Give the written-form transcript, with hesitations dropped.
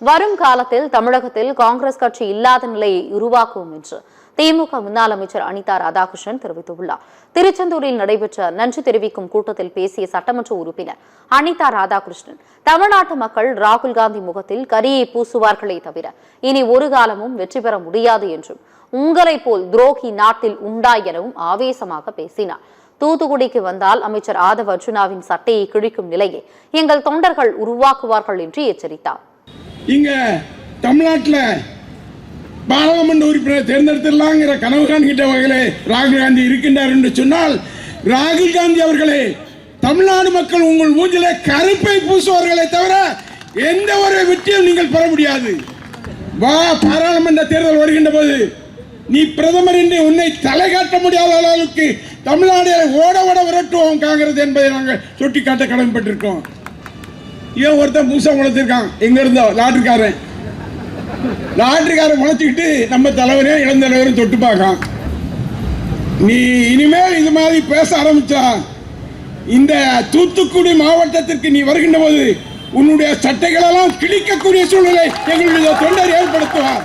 வரும் காலத்தில் தமிழகத்தில் காங்கிரஸ் கட்சி இல்லாத நிலையை உருவாக்கும் என்று திமுக முன்னாள் அமைச்சர் அனிதா ராதாகிருஷ்ணன் தெரிவித்துள்ளார். திருச்செந்தூரில் நடைபெற்ற நன்றி தெரிவிக்கும் கூட்டத்தில் பேசிய சட்டமன்ற உறுப்பினர் அனிதா ராதாகிருஷ்ணன், தமிழ்நாட்டு மக்கள் ராகுல் காந்தி முகத்தில் கரியை பூசுவார்களே தவிர இனி ஒரு காலமும் வெற்றி பெற முடியாது என்றும், உங்களை போல் துரோகி நாட்டில் உண்டா எனவும் ஆவேசமாக பேசினார். தூத்துக்குடிக்கு வந்தால் அமைச்சர் ஆதவ் அர்ஜுனாவின் சட்டையை கிழிக்கும் நிலையை எங்கள் தொண்டர்கள் உருவாக்குவார்கள் என்று எச்சரித்தார். இங்க தமிழ்நாட்டில் பாராளுமன்ற உறுப்பினர் தேர்ந்தெடுத்திடலாங்கிற கனவு காண்கின்ற வகையிலே ராகுல் காந்தி இருக்கின்றார் என்று சொன்னால், ராகுல் காந்தி அவர்களே, தமிழ்நாடு மக்கள் உங்கள் மூஞ்சிலே கருப்பை பூசுவார்களே தவிர எந்த ஒரு வெற்றியும் நீங்கள் பெற முடியாது. பாராளுமன்ற தேர்தல் வருகின்ற போது நீ பிரதமர் என்று உன்னை தலை காட்ட முடியாத அளவுக்கு தமிழ்நாடு ஓட ஓட விரட்டுவோம் காங்கிரஸ் என்பதை நாங்கள் சுட்டிக்காட்ட கடமைப்பட்டிருக்கோம். இவன் ஒருத்தன் பூசா முளைச்சிருக்கான், எங்க இருந்தோ லாட்டரிக்காரன் முளைச்சிக்கிட்டு நம்ம தலைவரே இளம் தலைவரும் தொட்டு பார்க்கான். நீ இனிமேல் இது மாதிரி பேச ஆரம்பிச்சா இந்த தூத்துக்குடி மாவட்டத்திற்கு நீ வருகின்ற போது உன்னுடைய சட்டைகளெல்லாம் கிழிக்கக்கூடிய சூழ்நிலை எங்களுடைய தொண்டர் ஏற்படுத்துவார்.